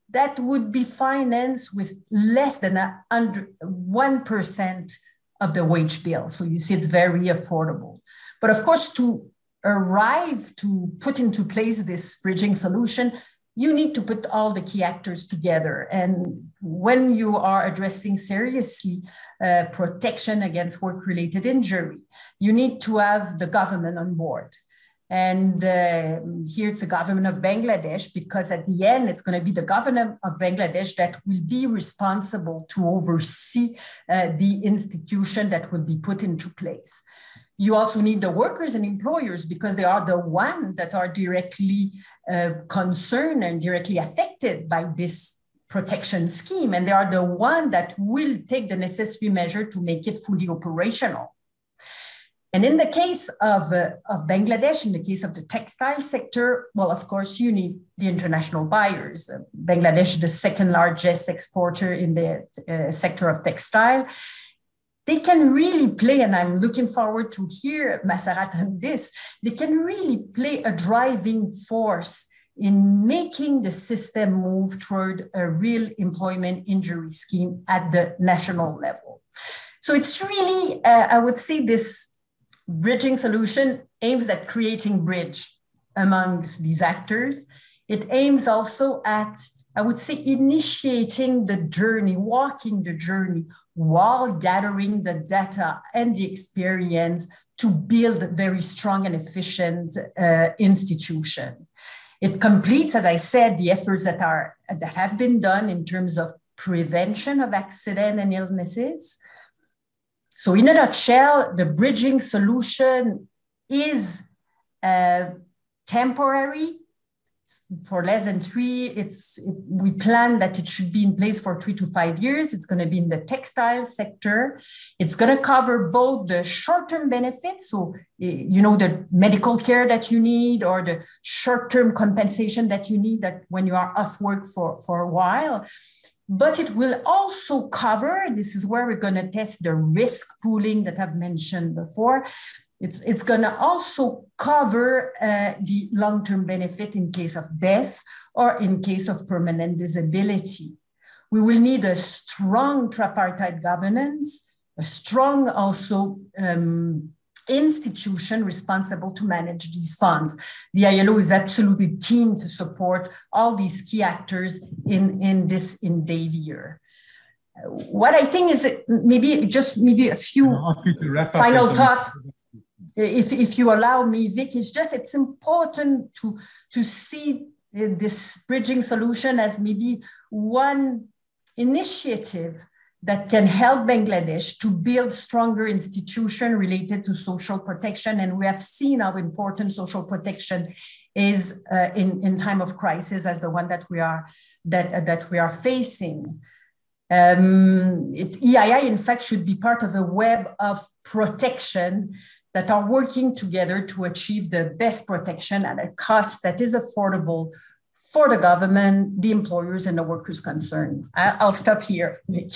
that would be financed with less than 1% of the wage bill. So you see, it's very affordable. But of course, to put into place this bridging solution, you need to put all the key actors together. And when you are addressing seriously protection against work-related injury, you need to have the government on board. And here's the government of Bangladesh, because at the end, it's going to be the government of Bangladesh that will be responsible to oversee the institution that will be put into place. You also need the workers and employers, because they are the ones that are directly concerned and directly affected by this protection scheme. And they are the ones that will take the necessary measure to make it fully operational. And in the case of Bangladesh, in the case of the textile sector, well, of course, you need the international buyers. Bangladesh is the second largest exporter in the sector of textile. They can really play, and I'm looking forward to hear Masarat on this, they can really play a driving force in making the system move toward a real employment injury scheme at the national level. So it's really, I would say, this bridging solution aims at creating bridge amongst these actors. It aims also at, I would say, initiating the journey, walking the journey, while gathering the data and the experience to build a very strong and efficient institution. It completes, as I said, the efforts that have been done in terms of prevention of accident and illnesses. So in a nutshell, the bridging solution is temporary. For less than we plan that it should be in place for 3 to 5 years. It's going to be in the textile sector. It's going to cover both the short-term benefits, so the medical care that you need, or the short-term compensation that you need that when you are off work for a while. But it will also cover, this is where we're going to test the risk pooling that I've mentioned before. It's going to also cover the long-term benefit in case of death or in case of permanent disability. We will need a strong tripartite governance, a strong also institution responsible to manage these funds. The ILO is absolutely keen to support all these key actors in this endeavor. What I think is maybe a few final thoughts. If you allow me, Vic, it's important to see this bridging solution as maybe one initiative that can help Bangladesh to build stronger institutions related to social protection. And we have seen how important social protection is in time of crisis, as the one that we are facing. EII, in fact, should be part of a web of protection that are working together to achieve the best protection at a cost that is affordable for the government, the employers, and the workers concerned. I'll stop here, Nick.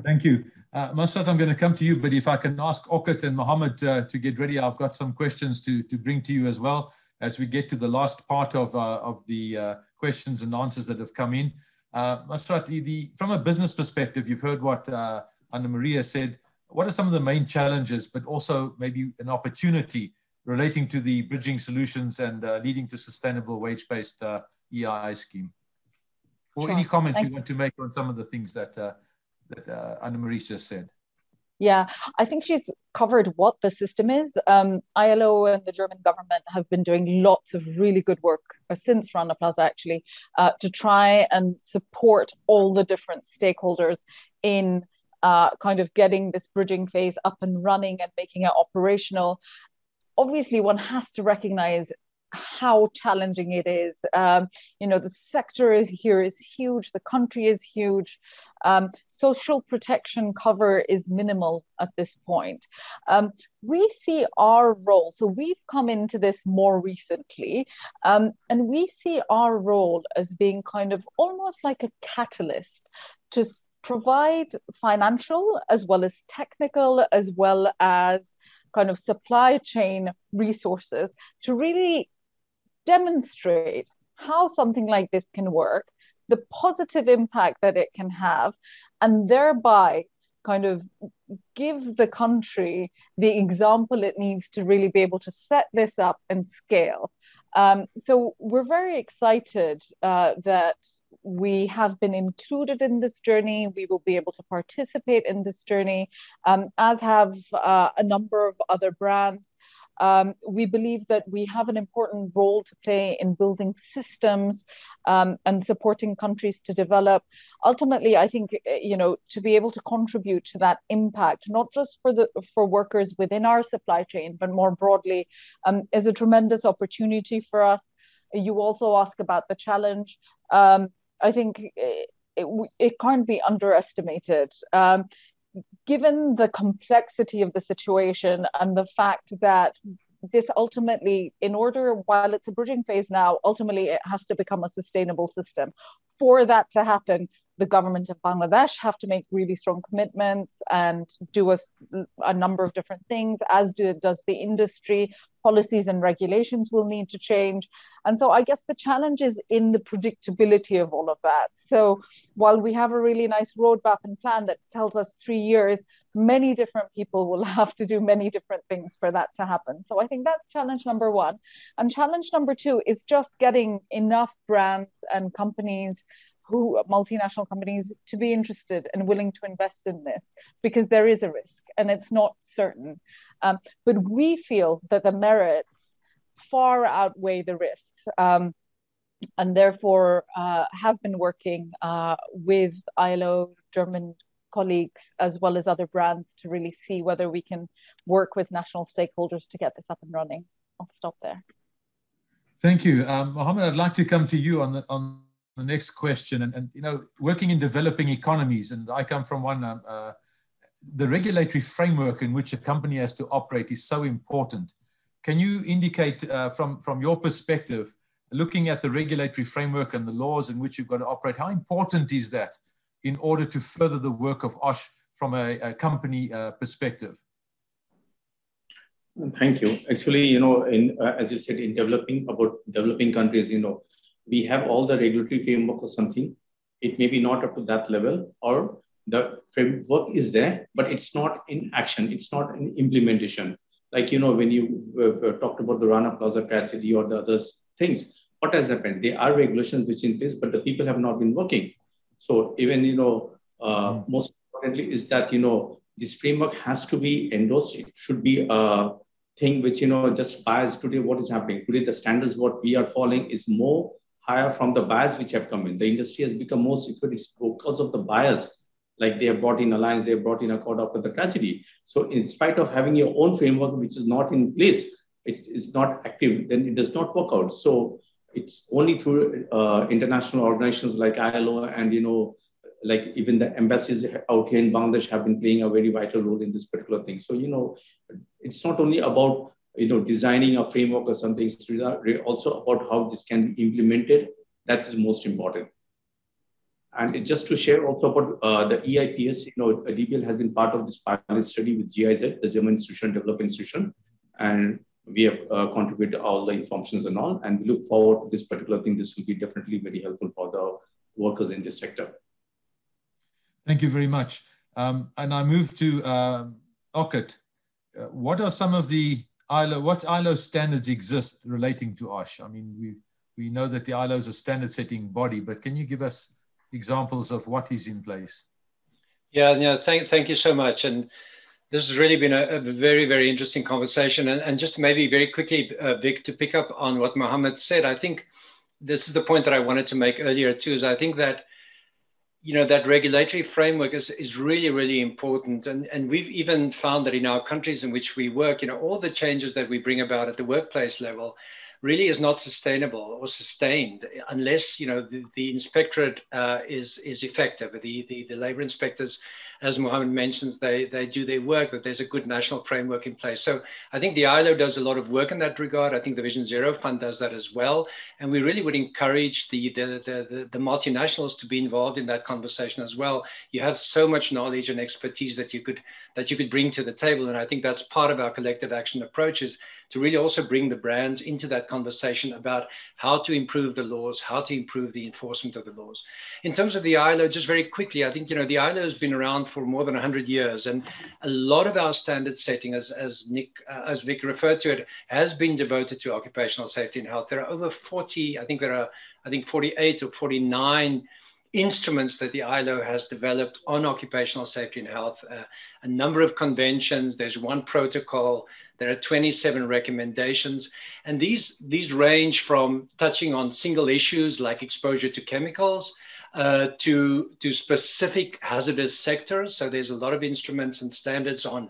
Thank you. Masrat, I'm going to come to you, but if I can ask Ockert and Mohammed to get ready, I've got some questions to bring to you as well as we get to the last part of the questions and answers that have come in. Masrat, from a business perspective, you've heard what Anna Maria said. What are some of the main challenges, but also maybe an opportunity relating to the bridging solutions and leading to sustainable wage-based EII scheme? Or sure. Any comments you want to make on some of the things that Anna Maria just said? Yeah, I think she's covered what the system is. ILO and the German government have been doing lots of really good work since Rana Plaza, actually, to try and support all the different stakeholders in kind of getting this bridging phase up and running and making it operational. Obviously, one has to recognize how challenging it is. The sector here is huge, the country is huge. Social protection cover is minimal at this point. We see our role, so we've come into this more recently, and we see our role as being kind of almost like a catalyst to provide financial as well as technical as well as kind of supply chain resources to really demonstrate how something like this can work, the positive impact that it can have, and thereby kind of give the country the example it needs to really be able to set this up and scale. So we're very excited that we have been included in this journey. We will be able to participate in this journey, as have a number of other brands. We believe that we have an important role to play in building systems and supporting countries to develop. Ultimately, I think, to be able to contribute to that impact, not just for workers within our supply chain, but more broadly, is a tremendous opportunity for us. You also ask about the challenge. I think it can't be underestimated. Given the complexity of the situation and the fact that this ultimately, while it's a bridging phase now, ultimately it has to become a sustainable system. For that to happen, the government of Bangladesh have to make really strong commitments and do a number of different things, as does the industry. Policies and regulations will need to change. And so I guess the challenge is in the predictability of all of that. So while we have a really nice roadmap and plan that tells us 3 years, many different people will have to do many different things for that to happen. So I think that's challenge number one. And challenge number two is just getting enough brands and companies, multinational companies, to be interested and willing to invest in this, because there is a risk and it's not certain. But we feel that the merits far outweigh the risks, and therefore have been working with ILO, German colleagues, as well as other brands, to really see whether we can work with national stakeholders to get this up and running. I'll stop there. Thank you. Mohammed, I'd like to come to you on the next question. And working in developing economies, and I come from one, the regulatory framework in which a company has to operate is so important. Can you indicate from your perspective, looking at the regulatory framework and the laws in which you've got to operate, how important is that in order to further the work of OSH from a company perspective? Thank you. Actually, as you said, in developing countries, we have all the regulatory framework or something. It may be not up to that level, or the framework is there, but it's not in action. It's not in implementation. Like, when you talked about the Rana Plaza tragedy or the other things, what has happened? There are regulations which in place, but the people have not been working. So even, most importantly is that, this framework has to be endorsed. It should be a thing which, just bias today, what is happening? Today, the standards, what we are following is more higher from the bias which have come in. The industry has become more secure because of the bias. Like they have brought in Alliance, they have brought in Ockert after the tragedy. So in spite of having your own framework, which is not in place, it is not active, then it does not work out. So it's only through international organizations like ILO and, like even the embassies out here in Bangladesh have been playing a very vital role in this particular thing. So, it's not only about, designing a framework or something, it's also about how this can be implemented. That is most important. And just to share also about the EIPS, DBL has been part of this pilot study with GIZ, the German Institution, Development Institution, and we have contributed all the informations and all, and we look forward to this particular thing. This will be definitely very helpful for the workers in this sector. Thank you very much. And I move to Ockert. What are some of the what ILO standards exist relating to OSH? I mean, we know that the ILO is a standard setting body, but can you give us examples of what is in place? Yeah, thank you so much. And This has really been a very, very interesting conversation. And just maybe very quickly, Vic, to pick up on what Mohammed said, I think this is the point that I wanted to make earlier too, is I think that, you know, that regulatory framework is really, really important. And we've even found that in our countries in which we work, you know, all the changes that we bring about at the workplace level really is not sustainable or sustained unless, you know, the inspectorate is effective. The labor inspectors, as Mohammed mentions, they do their work, that there's a good national framework in place. So I think the ILO does a lot of work in that regard. I think the Vision Zero Fund does that as well. And we really would encourage the multinationals to be involved in that conversation as well. You have so much knowledge and expertise that you could bring to the table. And I think that's part of our collective action approach, is to really also bring the brands into that conversation about how to improve the laws, how to improve the enforcement of the laws. In terms of the ILO, just very quickly, I think, you know, the ILO has been around for more than 100 years, and a lot of our standard setting, as Vic referred to it, has been devoted to occupational safety and health. There are over 40, I think 48 or 49 instruments that the ILO has developed on occupational safety and health, a number of conventions, there's one protocol, there are 27 recommendations, and these range from touching on single issues like exposure to chemicals to specific hazardous sectors. So there's a lot of instruments and standards on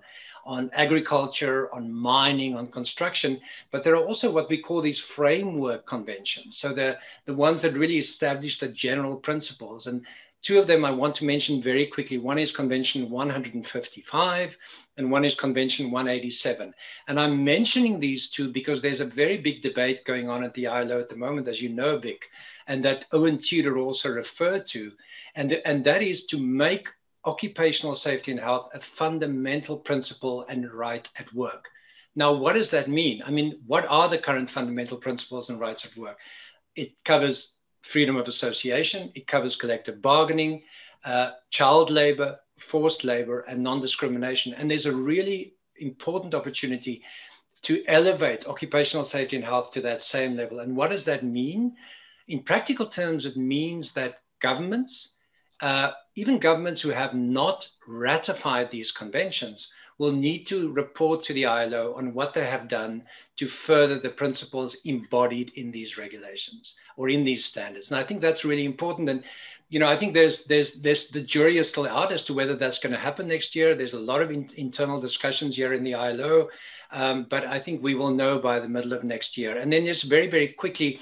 agriculture, on mining, on construction, but there are also what we call these framework conventions. So the ones that really establish the general principles. And two of them I want to mention very quickly. One is Convention 155 and one is Convention 187. And I'm mentioning these two because there's a very big debate going on at the ILO at the moment, as you know, Vic, and that Owen Tudor also referred to. And that is to make occupational safety and health a fundamental principle and right at work. Now, what does that mean? I mean, what are the current fundamental principles and rights at work? It covers freedom of association, it covers collective bargaining, child labor, forced labor, and non-discrimination. And there's a really important opportunity to elevate occupational safety and health to that same level. And what does that mean? In practical terms, it means that governments, even governments who have not ratified these conventions, will need to report to the ILO on what they have done to further the principles embodied in these regulations or in these standards. And I think that's really important. And, you know, I think there's the jury is still out as to whether that's going to happen next year. There's a lot of internal discussions here in the ILO, but I think we will know by the middle of next year. And then just very, very quickly,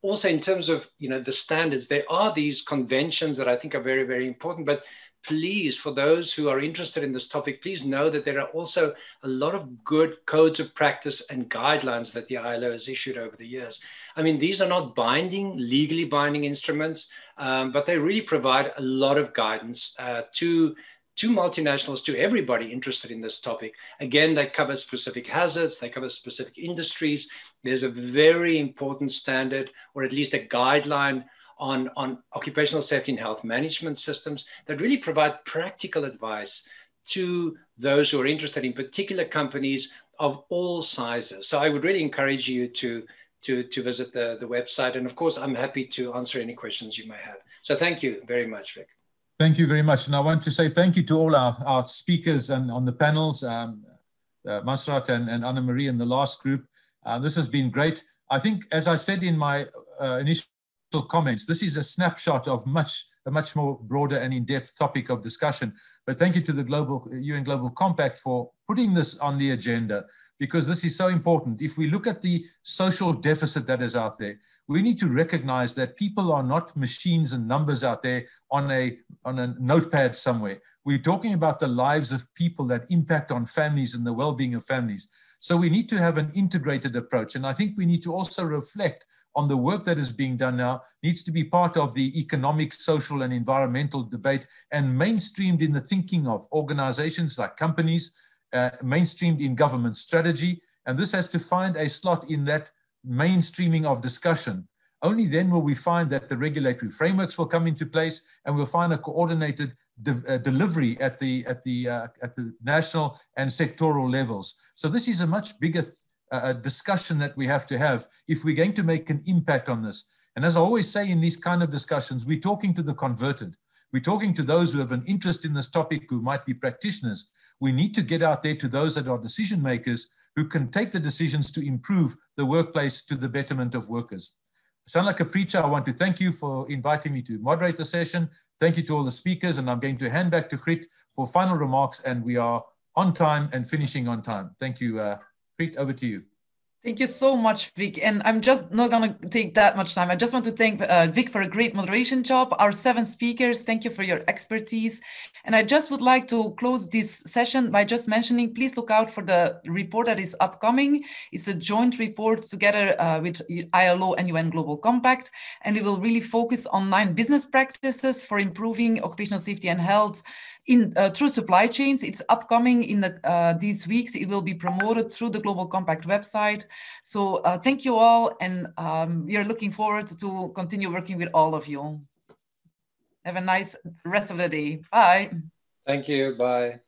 also in terms of, you know, the standards, there are these conventions that I think are very, very important, but please, for those who are interested in this topic, please know that there are also a lot of good codes of practice and guidelines that the ILO has issued over the years. I mean, these are not binding, legally binding instruments, but they really provide a lot of guidance to multinationals, to everybody interested in this topic. Again, they cover specific hazards, they cover specific industries. There's a very important standard, or at least a guideline on occupational safety and health management systems that really provide practical advice to those who are interested in particular companies of all sizes. So I would really encourage you to visit the website. And of course, I'm happy to answer any questions you may have. So thank you very much, Vic. Thank you very much. And I want to say thank you to all our speakers and on the panels, Masrat and Anna-Marie in the last group. This has been great. I think, as I said in my initial comments, this is a snapshot of a much more broader and in-depth topic of discussion. But thank you to the UN Global Compact for putting this on the agenda, because this is so important. If we look at the social deficit that is out there, we need to recognize that people are not machines and numbers out there on a notepad somewhere. We're talking about the lives of people that impact on families and the well-being of families. So we need to have an integrated approach. And I think we need to also reflect on the work that is being done now, needs to be part of the economic, social, and environmental debate, and mainstreamed in the thinking of organizations like companies, mainstreamed in government strategy. And this has to find a slot in that mainstreaming of discussion. Only then will we find that the regulatory frameworks will come into place, and we'll find a coordinated delivery at the national and sectoral levels. So this is a much bigger discussion that we have to have if we're going to make an impact on this. And as I always say in these kind of discussions, we're talking to the converted. We're talking to those who have an interest in this topic, who might be practitioners. We need to get out there to those that are decision makers who can take the decisions to improve the workplace to the betterment of workers. I sound like a preacher. I want to thank you for inviting me to moderate the session. Thank you to all the speakers, and I'm going to hand back to Griet for final remarks, and we are on time and finishing on time. Thank you. Griet, over to you. Thank you so much, Vic. And I'm just not going to take that much time. I just want to thank Vic for a great moderation job. Our 7 speakers, thank you for your expertise. And I just would like to close this session by just mentioning, please look out for the report that is upcoming. It's a joint report together with ILO and UN Global Compact. And it will really focus on 9 business practices for improving occupational safety and health through supply chains. It's upcoming in these weeks. It will be promoted through the Global Compact website. So thank you all, and we are looking forward to continue working with all of you. Have a nice rest of the day. Bye. Thank you. Bye.